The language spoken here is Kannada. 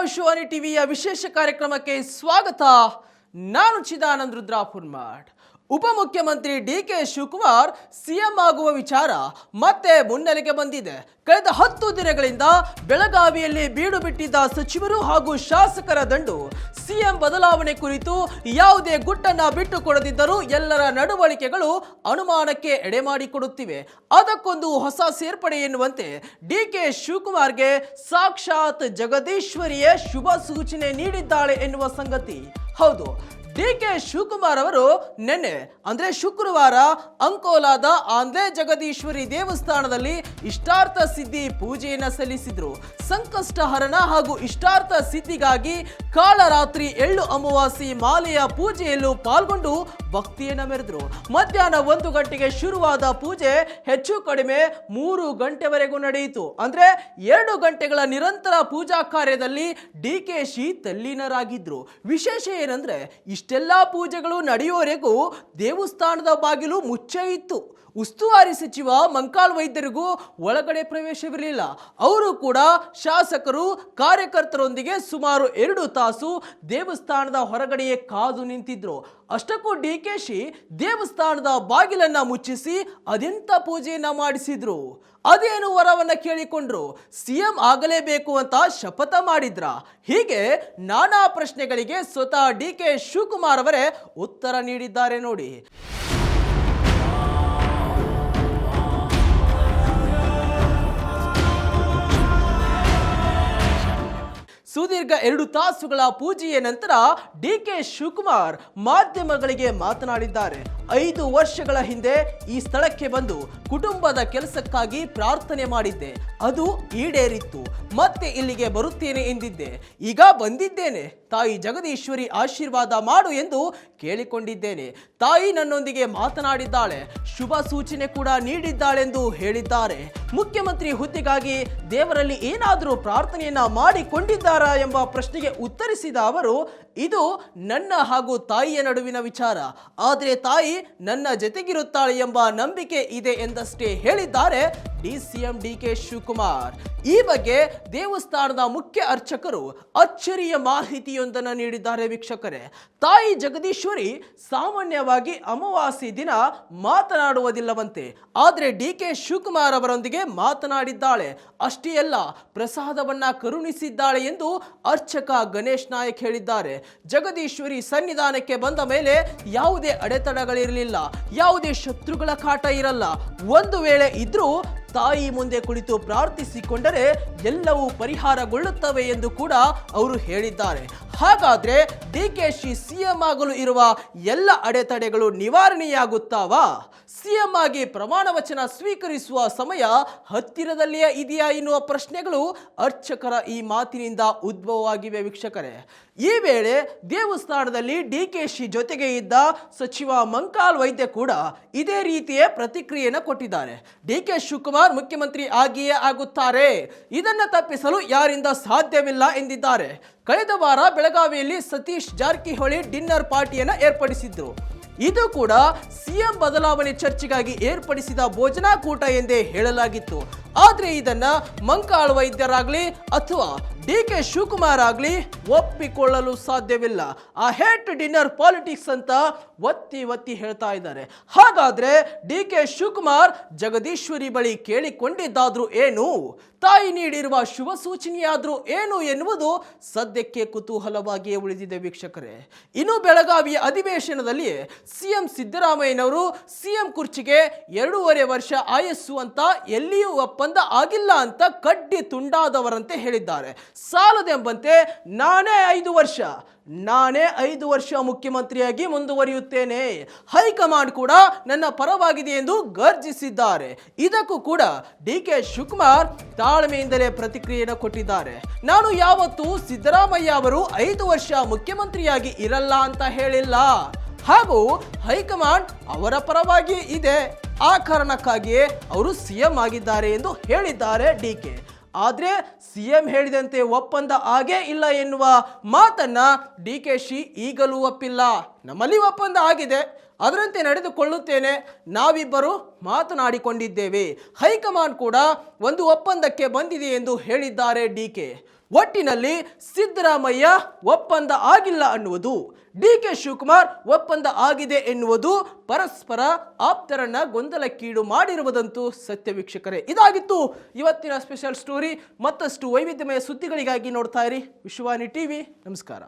ವಿಶ್ವವಾಣಿ ಟಿವಿಯ ವಿಶೇಷ ಕಾರ್ಯಕ್ರಮಕ್ಕೆ ಸ್ವಾಗತ. ನಾನು ಚಿದಾನಂದ್ ರುದ್ರಾಪುರ್ಮಾಡ್. ಉಪಮುಖ್ಯಮಂತ್ರಿ ಡಿಕೆ ಶಿವಕುಮಾರ್ ಸಿಎಂ ಆಗುವ ವಿಚಾರ ಮತ್ತೆ ಮುನ್ನೆಲೆಗೆ ಬಂದಿದೆ. ಕಳೆದ 10 ದಿನಗಳಿಂದ ಬೆಳಗಾವಿಯಲ್ಲಿ ಬೀಡು ಬಿಟ್ಟಿದ್ದ ಸಚಿವರು ಹಾಗೂ ಶಾಸಕರ ದಂಡು ಸಿಎಂ ಬದಲಾವಣೆ ಕುರಿತು ಯಾವುದೇ ಗುಟ್ಟನ್ನ ಬಿಟ್ಟುಕೊಡದಿದ್ದರೂ ಎಲ್ಲರ ನಡವಳಿಕೆಗಳು ಅನುಮಾನಕ್ಕೆ ಎಡೆಮಾಡಿಕೊಡುತ್ತಿವೆ. ಅದಕ್ಕೊಂದು ಹೊಸ ಸೇರ್ಪಡೆ ಎನ್ನುವಂತೆ ಡಿಕೆ ಶಿವಕುಮಾರ್ಗೆ ಸಾಕ್ಷಾತ್ ಜಗದೀಶ್ವರಿಯೇ ಶುಭ ಸೂಚನೆ ನೀಡಿದ್ದಾಳೆ ಎನ್ನುವ ಸಂಗತಿ ಹೌದು. ಡಿಕೆ ಶಿವಕುಮಾರ್ ಅವರು ನಿನ್ನೆ ಅಂದ್ರೆ ಶುಕ್ರವಾರ ಅಂಕೋಲಾದ ಆಂಧ್ರೆ ಜಗದೀಶ್ವರಿ ದೇವಸ್ಥಾನದಲ್ಲಿ ಇಷ್ಟಾರ್ಥ ಸಿದ್ಧಿ ಪೂಜೆಯನ್ನ ಸಲ್ಲಿಸಿದ್ರು. ಸಂಕಷ್ಟ ಹರಣ ಹಾಗೂ ಇಷ್ಟಾರ್ಥ ಸಿದ್ಧಿಗಾಗಿ ಕಾಳರಾತ್ರಿ ಎಳ್ಳು ಅಮಾವಾಸ್ಯೆ ಮಾಲೆಯ ಪೂಜೆಯಲ್ಲೂ ಪಾಲ್ಗೊಂಡು ಭಕ್ತಿಯನ್ನ ಮೆರೆದ್ರು. ಮಧ್ಯಾಹ್ನ 1 ಗಂಟೆಗೆ ಶುರುವಾದ ಪೂಜೆ ಹೆಚ್ಚು ಕಡಿಮೆ 3 ಗಂಟೆವರೆಗೂ ನಡೆಯಿತು. ಅಂದ್ರೆ 2 ಗಂಟೆಗಳ ನಿರಂತರ ಪೂಜಾ ಕಾರ್ಯದಲ್ಲಿ ಡಿಕೆಶಿ ತಲ್ಲೀನರಾಗಿದ್ರು. ವಿಶೇಷ ಏನಂದ್ರೆ ಇಷ್ಟೆಲ್ಲಾ ಪೂಜೆಗಳು ನಡೆಯುವವರೆಗೂ ದೇವಸ್ಥಾನದ ಬಾಗಿಲು ಮುಚ್ಚೇ ಇತ್ತು. ಉಸ್ತುವಾರಿ ಸಚಿವ ಮಂಕಾಳ್ ವೈದ್ಯರಿಗೂ ಒಳಗಡೆ ಪ್ರವೇಶವಿರಲಿಲ್ಲ. ಅವರು ಕೂಡ ಶಾಸಕರು ಕಾರ್ಯಕರ್ತರೊಂದಿಗೆ ಸುಮಾರು 2 ತಾಸು ದೇವಸ್ಥಾನದ ಹೊರಗಡೆಯೇ ಕಾದು ನಿಂತಿದ್ರು. ಅಷ್ಟಕ್ಕೂ ಡಿಕೆಶಿ ದೇವಸ್ಥಾನದ ಬಾಗಿಲನ್ನ ಮುಚ್ಚಿಸಿ ಅದೆಂತ ಪೂಜೆಯನ್ನ ಮಾಡಿಸಿದ್ರು. ಅದೇನು ವರವನ್ನ ಕೇಳಿಕೊಂಡ್ರು. ಸಿಎಂ ಆಗಲೇಬೇಕು ಅಂತ ಶಪಥ ಮಾಡಿದ್ರ? ಹೀಗೆ ನಾನಾ ಪ್ರಶ್ನೆಗಳಿಗೆ ಸ್ವತಃ ಡಿಕೆ ಶಿವಕುಮಾರ್ ಅವರೇ ಉತ್ತರ ನೀಡಿದ್ದಾರೆ ನೋಡಿ. ಸುದೀರ್ಘ 2 ತಾಸುಗಳ ಪೂಜೆಯ ನಂತರ ಡಿಕೆ ಶಿವಕುಮಾರ್ ಮಾಧ್ಯಮಗಳಿಗೆ ಮಾತನಾಡಿದ್ದಾರೆ. 5 ವರ್ಷಗಳ ಹಿಂದೆ ಈ ಸ್ಥಳಕ್ಕೆ ಬಂದು ಕುಟುಂಬದ ಕೆಲಸಕ್ಕಾಗಿ ಪ್ರಾರ್ಥನೆ ಮಾಡಿದ್ದೆ. ಅದು ಈಡೇರಿತ್ತು. ಮತ್ತೆ ಇಲ್ಲಿಗೆ ಬರುತ್ತೇನೆ ಎಂದಿದ್ದೆ. ಈಗ ಬಂದಿದ್ದೇನೆ. ತಾಯಿ ಜಗದೀಶ್ವರಿ ಆಶೀರ್ವಾದ ಮಾಡು ಎಂದು ಕೇಳಿಕೊಂಡಿದ್ದೇನೆ. ತಾಯಿ ನನ್ನೊಂದಿಗೆ ಮಾತನಾಡಿದ್ದಾಳೆ, ಶುಭ ಸೂಚನೆ ಕೂಡ ನೀಡಿದ್ದಾಳೆಂದು ಹೇಳಿದ್ದಾರೆ. ಮುಖ್ಯಮಂತ್ರಿ ಹುದ್ದೆಗಾಗಿ ದೇವರಲ್ಲಿ ಏನಾದರೂ ಪ್ರಾರ್ಥನೆಯನ್ನ ಮಾಡಿಕೊಂಡಿದ್ದಾರಾ ಎಂಬ ಪ್ರಶ್ನೆಗೆ ಉತ್ತರಿಸಿದ ಅವರು, ಇದು ನನ್ನ ಹಾಗೂ ತಾಯಿಯ ನಡುವಿನ ವಿಚಾರ. ಆದರೆ ತಾಯಿ ನನ್ನ ಜೊತೆಗಿರುತ್ತಾಳೆ ಎಂಬ ನಂಬಿಕೆ ಇದೆ ಎಂದಷ್ಟೇ ಹೇಳಿದ್ದಾರೆ ಸಿಎಂ ಡಿಕೆ ಶಿವಕುಮಾರ್. ಈ ಬಗ್ಗೆ ದೇವಸ್ಥಾನದ ಮುಖ್ಯ ಅರ್ಚಕರು ಅಚ್ಚರಿಯ ಮಾಹಿತಿಯೊಂದನ್ನು ನೀಡಿದ್ದಾರೆ. ವೀಕ್ಷಕರೇ, ತಾಯಿ ಜಗದೀಶ್ವರಿ ಸಾಮಾನ್ಯವಾಗಿ ಅಮಾವಾಸ್ಯೆ ದಿನ ಮಾತನಾಡುವುದಿಲ್ಲವಂತೆ. ಆದರೆ ಡಿಕೆ ಶಿವಕುಮಾರ್ ಅವರೊಂದಿಗೆ ಮಾತನಾಡಿದ್ದಾಳೆ. ಅಷ್ಟೇ ಅಲ್ಲ, ಪ್ರಸಾದವನ್ನ ಕರುಣಿಸಿದ್ದಾಳೆ ಎಂದು ಅರ್ಚಕ ಗಣೇಶ್ ನಾಯಕ್ ಹೇಳಿದ್ದಾರೆ. ಜಗದೀಶ್ವರಿ ಸನ್ನಿಧಾನಕ್ಕೆ ಬಂದ ಮೇಲೆ ಯಾವುದೇ ಅಡೆತಡೆಗಳಿರಲಿಲ್ಲ, ಯಾವುದೇ ಶತ್ರುಗಳ ಕಾಟ ಇರಲ್ಲ. ಒಂದು ವೇಳೆ ಇದ್ರೂ ತಾಯಿ ಮುಂದೆ ಕುಳಿತು ಪ್ರಾರ್ಥಿಸಿಕೊಂಡರೆ ಎಲ್ಲವೂ ಪರಿಹಾರಗೊಳ್ಳುತ್ತವೆ ಎಂದು ಕೂಡ ಅವರು ಹೇಳಿದ್ದಾರೆ. ಹಾಗಾದ್ರೆ ಡಿಕೆಶಿ ಸಿಎಂ ಆಗಲು ಇರುವ ಎಲ್ಲ ಅಡೆತಡೆಗಳು ನಿವಾರಣೆಯಾಗುತ್ತಾವಾ? ಸಿಎಂ ಆಗಿ ಪ್ರಮಾಣ ವಚನ ಸ್ವೀಕರಿಸುವ ಸಮಯ ಹತ್ತಿರದಲ್ಲಿಯೇ ಇದೆಯಾ ಎನ್ನುವ ಪ್ರಶ್ನೆಗಳು ಅರ್ಚಕರ ಈ ಮಾತಿನಿಂದ ಉದ್ಭವವಾಗಿವೆ. ವೀಕ್ಷಕರೇ, ಈ ವೇಳೆ ದೇವಸ್ಥಾನದಲ್ಲಿ ಡಿಕೆಶಿ ಜೊತೆಗೆ ಇದ್ದ ಸಚಿವ ಮಂಕಾಳ್ ವೈದ್ಯ ಕೂಡ ಇದೇ ರೀತಿಯ ಪ್ರತಿಕ್ರಿಯೆಯನ್ನು ಕೊಟ್ಟಿದ್ದಾರೆ. ಡಿಕೆ ಶಿವಕುಮಾರ್ ಮುಖ್ಯಮಂತ್ರಿ ಆಗಿಯೇ ಆಗುತ್ತಾರೆ, ಇದನ್ನು ತಪ್ಪಿಸಲು ಯಾರಿಂದ ಸಾಧ್ಯವಿಲ್ಲ ಎಂದಿದ್ದಾರೆ. ಕಳೆದ ವಾರ ಬೆಳಗಾವಿಯಲ್ಲಿ ಸತೀಶ್ ಜಾರಕಿಹೊಳಿ ಡಿನ್ನರ್ ಪಾರ್ಟಿಯನ್ನು ಏರ್ಪಡಿಸಿದ್ರು. ಇದು ಕೂಡ ಸಿಎಂ ಬದಲಾವಣೆ ಚರ್ಚೆಗಾಗಿ ಏರ್ಪಡಿಸಿದ ಭೋಜನಾಕೂಟ ಎಂದೇ ಹೇಳಲಾಗಿತ್ತು. ಆದ್ರೆ ಇದನ್ನ ಮಂಕಾಳ್ ವೈದ್ಯರಾಗ್ಲಿ ಅಥವಾ ಡಿಕೆ ಶಿವಕುಮಾರ್ ಆಗ್ಲಿ ಒಪ್ಪಿಕೊಳ್ಳಲು ಸಾಧ್ಯವಿಲ್ಲ. ಆ ಹೇಟ್ ಡಿನ್ನರ್ ಪಾಲಿಟಿಕ್ಸ್ ಅಂತ ಒತ್ತಿ ಹೇಳ್ತಾ ಇದ್ದಾರೆ. ಹಾಗಾದ್ರೆ ಡಿಕೆ ಶಿವಕುಮಾರ್ ಜಗದೀಶ್ವರಿ ಬಳಿ ಕೇಳಿಕೊಂಡಿದ್ದಾದ್ರೂ ಏನು, ತಾಯಿ ನೀಡಿರುವ ಶುಭ ಸೂಚನೆಯಾದ್ರೂ ಏನು ಎನ್ನುವುದು ಸದ್ಯಕ್ಕೆ ಕುತೂಹಲವಾಗಿಯೇ ಉಳಿದಿದೆ. ವೀಕ್ಷಕರೇ, ಇನ್ನು ಬೆಳಗಾವಿಯ ಅಧಿವೇಶನದಲ್ಲಿ ಸಿಎಂ ಸಿದ್ದರಾಮಯ್ಯನವರು ಸಿಎಂ ಕುರ್ಚಿಗೆ 2.5 ವರ್ಷ ಆಯಸ್ಸು ಅಂತ ಎಲ್ಲಿಯೂ ಒಪ್ಪಂದ ಆಗಿಲ್ಲ ಅಂತ ಕಡ್ಡಿ ತುಂಡಾದವರಂತೆ ಹೇಳಿದ್ದಾರೆ. ಸಾಲದೆಂಬಂತೆ ನಾನೇ 5 ವರ್ಷ ಮುಖ್ಯಮಂತ್ರಿಯಾಗಿ ಮುಂದುವರಿಯುತ್ತೇನೆ, ಹೈಕಮಾಂಡ್ ಕೂಡ ನನ್ನ ಪರವಾಗಿದೆ ಎಂದು ಗರ್ಜಿಸಿದ್ದಾರೆ. ಇದಕ್ಕೂ ಕೂಡ ಡಿಕೆ ಶಿವಕುಮಾರ್ ತಾಳ್ಮೆಯಿಂದಲೇ ಪ್ರತಿಕ್ರಿಯೆಯನ್ನು ಕೊಟ್ಟಿದ್ದಾರೆ. ನಾನು ಯಾವತ್ತೂ ಸಿದ್ದರಾಮಯ್ಯ ಅವರು 5 ವರ್ಷ ಮುಖ್ಯಮಂತ್ರಿಯಾಗಿ ಇರಲ್ಲ ಅಂತ ಹೇಳಿಲ್ಲ, ಹಾಗೂ ಹೈಕಮಾಂಡ್ ಅವರ ಪರವಾಗಿ ಇದೆ, ಆ ಕಾರಣಕ್ಕಾಗಿಯೇ ಅವರು ಸಿಎಂ ಆಗಿದ್ದಾರೆ ಎಂದು ಹೇಳಿದ್ದಾರೆ ಡಿಕೆ. ಆದ್ರೆ ಸಿಎಂ ಹೇಳಿದಂತೆ ಒಪ್ಪಂದ ಆಗೇ ಇಲ್ಲ ಎನ್ನುವ ಮಾತನ್ನ ಡಿಕೆಶಿ ಈಗಲೂ ಒಪ್ಪಿಲ್ಲ. ನಮ್ಮಲ್ಲಿ ಒಪ್ಪಂದ ಆಗಿದೆ, ಅದರಂತೆ ನಡೆದುಕೊಳ್ಳುತ್ತೇನೆ, ನಾವಿಬ್ಬರು ಮಾತನಾಡಿಕೊಂಡಿದ್ದೇವೆ, ಹೈಕಮಾಂಡ್ ಕೂಡ ಒಂದು ಒಪ್ಪಂದಕ್ಕೆ ಬಂದಿದೆ ಎಂದು ಹೇಳಿದ್ದಾರೆ ಡಿಕೆ. ಒಟ್ಟಿನಲ್ಲಿ ಸಿದ್ದರಾಮಯ್ಯ ಒಪ್ಪಂದ ಆಗಿಲ್ಲ ಅನ್ನುವುದು, ಡಿಕೆ ಶಿವಕುಮಾರ್ ಒಪ್ಪಂದ ಆಗಿದೆ ಎನ್ನುವುದು ಪರಸ್ಪರ ಆಪ್ತರನ್ನ ಗೊಂದಲಕ್ಕೀಡು ಮಾಡಿರುವುದಂತೂ ಸತ್ಯ ವೀಕ್ಷಕರೇ. ಇದಾಗಿತ್ತು ಇವತ್ತಿನ ಸ್ಪೆಷಲ್ ಸ್ಟೋರಿ. ಮತ್ತಷ್ಟು ವೈವಿಧ್ಯಮಯ ಸುದ್ದಿಗಳಿಗಾಗಿ ನೋಡ್ತಾ ಇರಿ ವಿಶ್ವವಾಣಿ ಟಿವಿ. ನಮಸ್ಕಾರ.